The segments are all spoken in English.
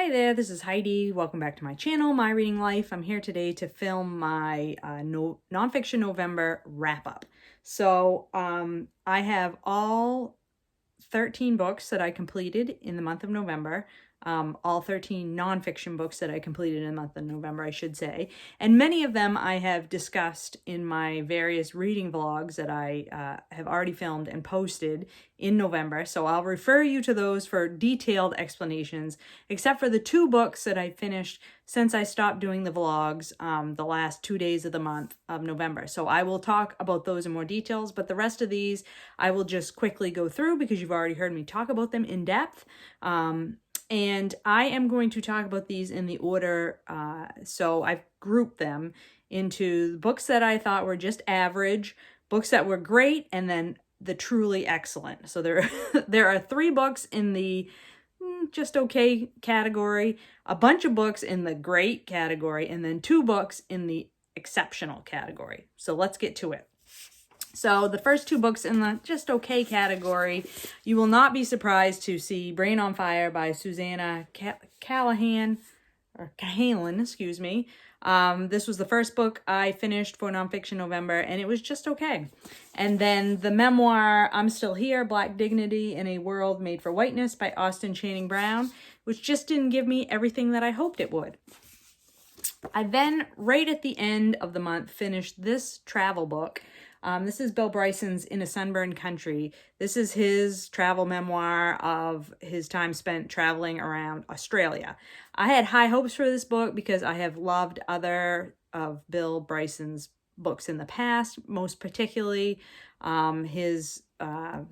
Hi there, this is Heidi. Welcome back to my channel, My Reading Life. I'm here today to film my nonfiction November wrap-up. So I have all 13 books that I completed in the month of November. All 13 nonfiction books that I completed in the month of November, I should say. And many of them I have discussed in my various reading vlogs that I have already filmed and posted in November. So I'll refer you to those for detailed explanations, except for the 2 books that I finished since I stopped doing the vlogs the last 2 days of the month of November. So I will talk about those in more details, but the rest of these I will just quickly go through because you've already heard me talk about them in depth. And I am going to talk about these in the order, so I've grouped them into books that I thought were just average, books that were great, and then the truly excellent. So there are 3 books in the just okay category, a bunch of books in the great category, and then 2 books in the exceptional category. So let's get to it. So the first 2 books in the just okay category, you will not be surprised to see Brain on Fire by Susannah Cahalan, excuse me. This was the first book I finished for Nonfiction November, and it was just okay. And then the memoir, I'm Still Here, Black Dignity in a World Made for Whiteness by Austin Channing Brown, which just didn't give me everything that I hoped it would. I then, right at the end of the month, finished this travel book. This is Bill Bryson's In a Sunburned Country. This is his travel memoir of his time spent traveling around Australia. I had high hopes for this book because I have loved other of Bill Bryson's books in the past, most particularly his A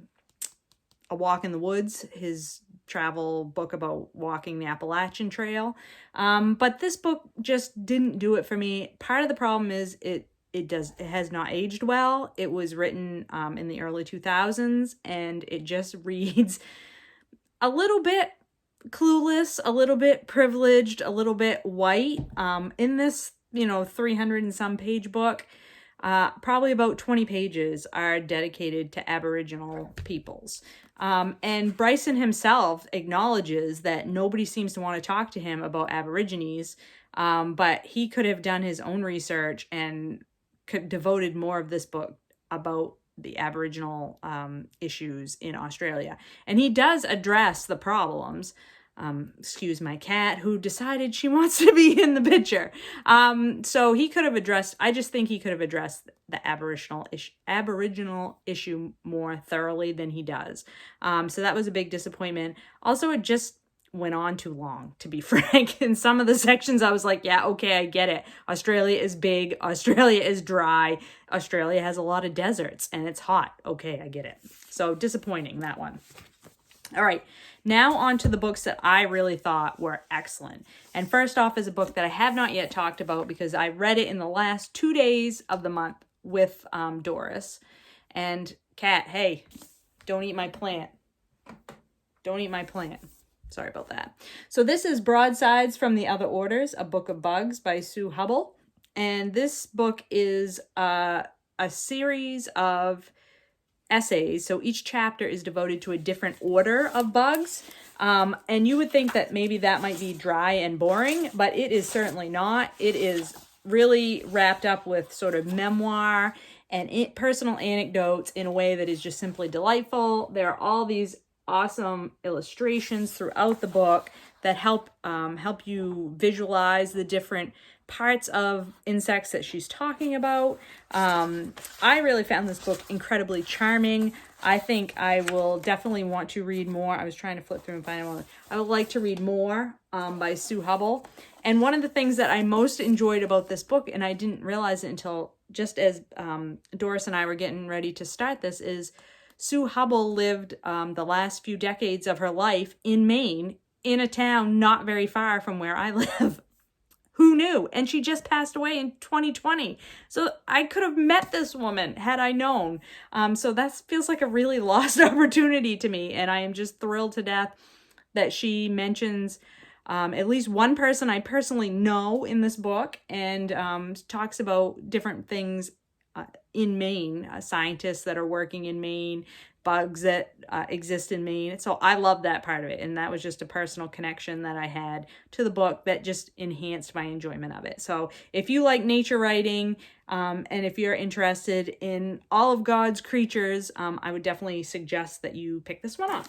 Walk in the Woods, his travel book about walking the Appalachian Trail. But this book just didn't do it for me. Part of the problem is it has not aged well. It was written in the early 2000s, and it just reads a little bit clueless, a little bit privileged, a little bit white. In this, 300 and some page book, probably about 20 pages are dedicated to Aboriginal peoples. And Bryson himself acknowledges that nobody seems to want to talk to him about Aborigines, but he could have done his own research and devoted more of this book about the Aboriginal issues in Australia. And he does address the problems. Excuse my cat, who decided she wants to be in the picture. So he could have addressed, I just think he could have addressed the Aboriginal issue more thoroughly than he does. So that was a big disappointment. Also, it just went on too long, to be frank. In some of the sections, I was like, yeah, okay, I get it. Australia is big. Australia is dry. Australia has a lot of deserts, and it's hot. Okay, I get it. So disappointing, that one. All right, now on to the books that I really thought were excellent. And first off is a book that I have not yet talked about because I read it in the last 2 days of the month with Doris. And Kat, hey, don't eat my plant. Don't eat my plant. Sorry about that. So this is Broadsides from the Other Orders, A Book of Bugs by Sue Hubbell. And this book is a series of essays. So each chapter is devoted to a different order of bugs. And you would think that maybe that might be dry and boring, but it is certainly not. It is really wrapped up with sort of memoir and personal anecdotes in a way that is just simply delightful. There are all these awesome illustrations throughout the book that help you visualize the different parts of insects that she's talking about. I really found this book incredibly charming. I think I will definitely want to read more. I was trying to flip through and find one. I would like to read more by Sue Hubbell. And one of the things that I most enjoyed about this book, and I didn't realize it until just as Doris and I were getting ready to start this, is Sue Hubbell lived the last few decades of her life in Maine, in a town not very far from where I live. Who knew? And she just passed away in 2020. So I could have met this woman had I known. So that feels like a really lost opportunity to me. And I am just thrilled to death that she mentions at least one person I personally know in this book, and talks about different things in Maine, scientists that are working in Maine, bugs that exist in Maine. So I love that part of it. And that was just a personal connection that I had to the book that just enhanced my enjoyment of it. So if you like nature writing, and if you're interested in all of God's creatures, I would definitely suggest that you pick this one up.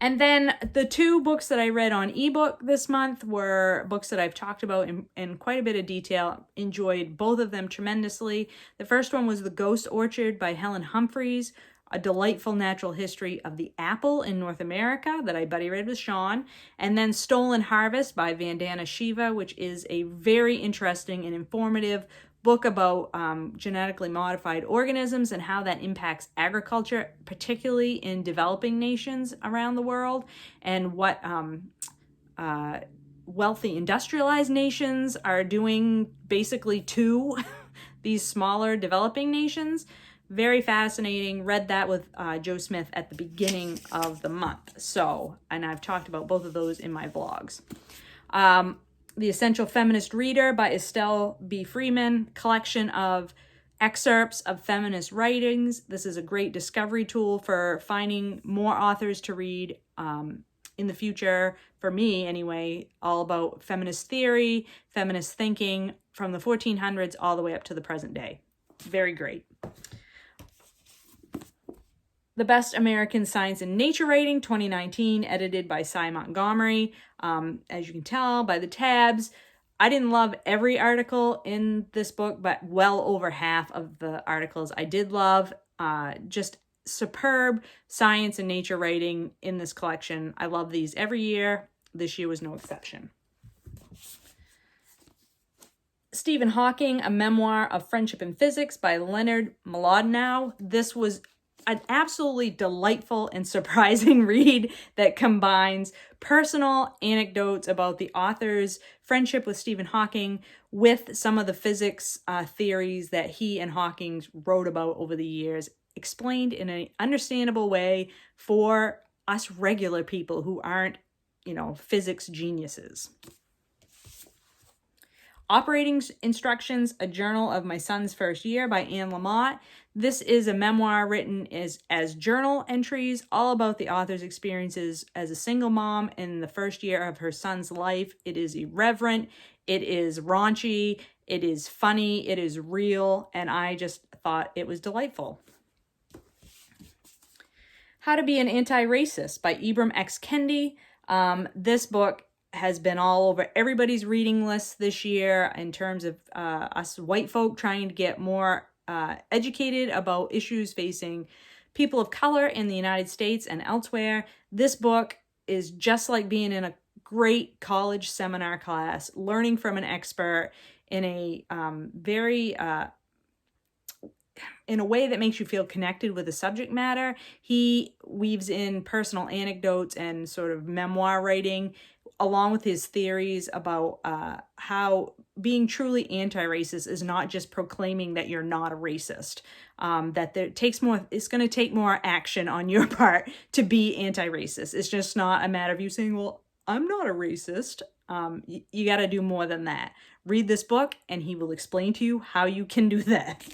And then the two books that I read on ebook this month were books that I've talked about in quite a bit of detail. Enjoyed both of them tremendously. The first one was The Ghost Orchard by Helen Humphries, a delightful natural history of the apple in North America that I buddy read with Sean. And then Stolen Harvest by Vandana Shiva, which is a very interesting and informative book about genetically modified organisms and how that impacts agriculture, particularly in developing nations around the world, and what wealthy industrialized nations are doing basically to these smaller developing nations. Very fascinating. Read that with Joe Smith at the beginning of the month. So, and I've talked about both of those in my vlogs. The Essential Feminist Reader by Estelle B. Freeman, collection of excerpts of feminist writings. This is a great discovery tool for finding more authors to read in the future, for me anyway, all about feminist theory, feminist thinking from the 1400s all the way up to the present day. Very great. The Best American Science and Nature Writing 2019, edited by Montgomery. As you can tell by the tabs, I didn't love every article in this book, but well over half of the articles I did love. Just superb science and nature writing in this collection. I love these every year. This year was no exception. Stephen Hawking, A Memoir of Friendship and Physics by Leonard Mlodinow. This was an absolutely delightful and surprising read that combines personal anecdotes about the author's friendship with Stephen Hawking with some of the physics theories that he and Hawking wrote about over the years, explained in an understandable way for us regular people who aren't, physics geniuses. Operating Instructions, A Journal of My Son's First Year by Lamont. This is a memoir written as journal entries, all about the author's experiences as a single mom in the first year of her son's life. It is irreverent, it is raunchy, it is funny, it is real, and I just thought it was delightful. How to Be an Anti-Racist by Ibram X. Kendi. This book has been all over everybody's reading list this year in terms of us white folk trying to get more educated about issues facing people of color in the United States and elsewhere. This book is just like being in a great college seminar class, learning from an expert in a in a way that makes you feel connected with the subject matter. He weaves in personal anecdotes and sort of memoir writing, along with his theories about how being truly anti-racist is not just proclaiming that you're not a racist. That it's going to take more action on your part to be anti-racist. It's just not a matter of you saying, well, I'm not a racist. You got to do more than that. Read this book and he will explain to you how you can do that.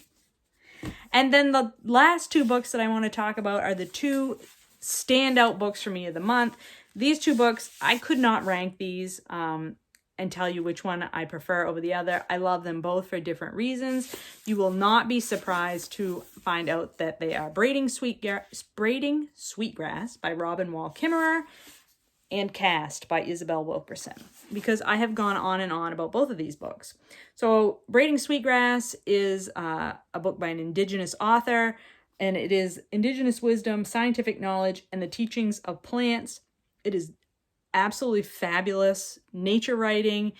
And then the last two books that I want to talk about are the two standout books for me of the month. These two books, I could not rank these and tell you which one I prefer over the other. I love them both for different reasons. You will not be surprised to find out that they are Braiding Sweetgrass by Robin Wall Kimmerer and Caste by Isabel Wilkerson, because I have gone on and on about both of these books. So Braiding Sweetgrass is a book by an Indigenous author, and it is Indigenous wisdom, scientific knowledge, and the teachings of plants. It is absolutely fabulous nature writing,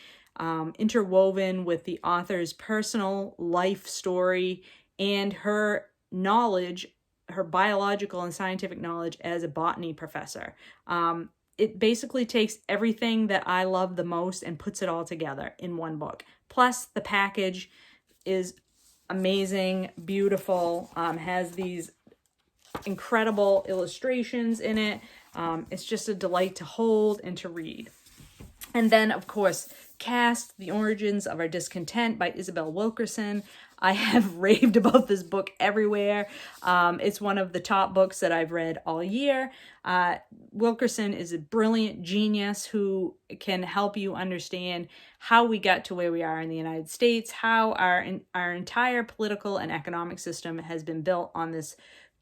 interwoven with the author's personal life story and her knowledge, her biological and scientific knowledge as a botany professor. It basically takes everything that I love the most and puts it all together in one book. Plus, the package is amazing, beautiful, has these incredible illustrations in it. It's just a delight to hold and to read. And then, of course, Caste, The Origins of Our Discontent by Isabel Wilkerson. I have raved about this book everywhere. It's one of the top books that I've read all year. Wilkerson is a brilliant genius who can help you understand how we got to where we are in the United States, how our entire political and economic system has been built on this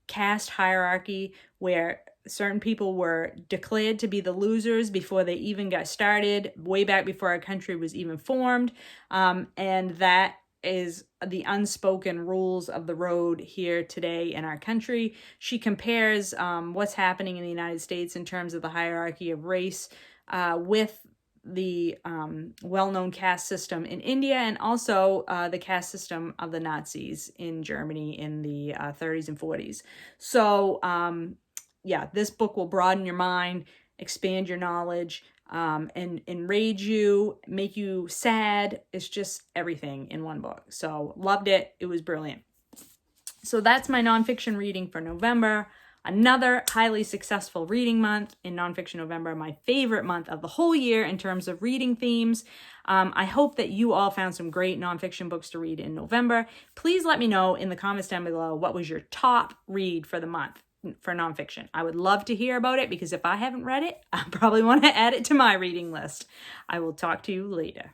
caste hierarchy where certain people were declared to be the losers before they even got started, way back before our country was even formed. And that is the unspoken rules of the road here today in our country. She compares what's happening in the United States in terms of the hierarchy of race with the well-known caste system in India, and also the caste system of the Nazis in Germany in the 30s and 40s. So yeah, this book will broaden your mind, expand your knowledge, and enrage you, make you sad. It's just everything in one book. So loved it. It was brilliant. So that's my nonfiction reading for November. Another highly successful reading month in Nonfiction November, my favorite month of the whole year in terms of reading themes. I hope that you all found some great nonfiction books to read in November. Please let me know in the comments down below what was your top read for the month for nonfiction. I would love to hear about it because if I haven't read it, I probably want to add it to my reading list. I will talk to you later.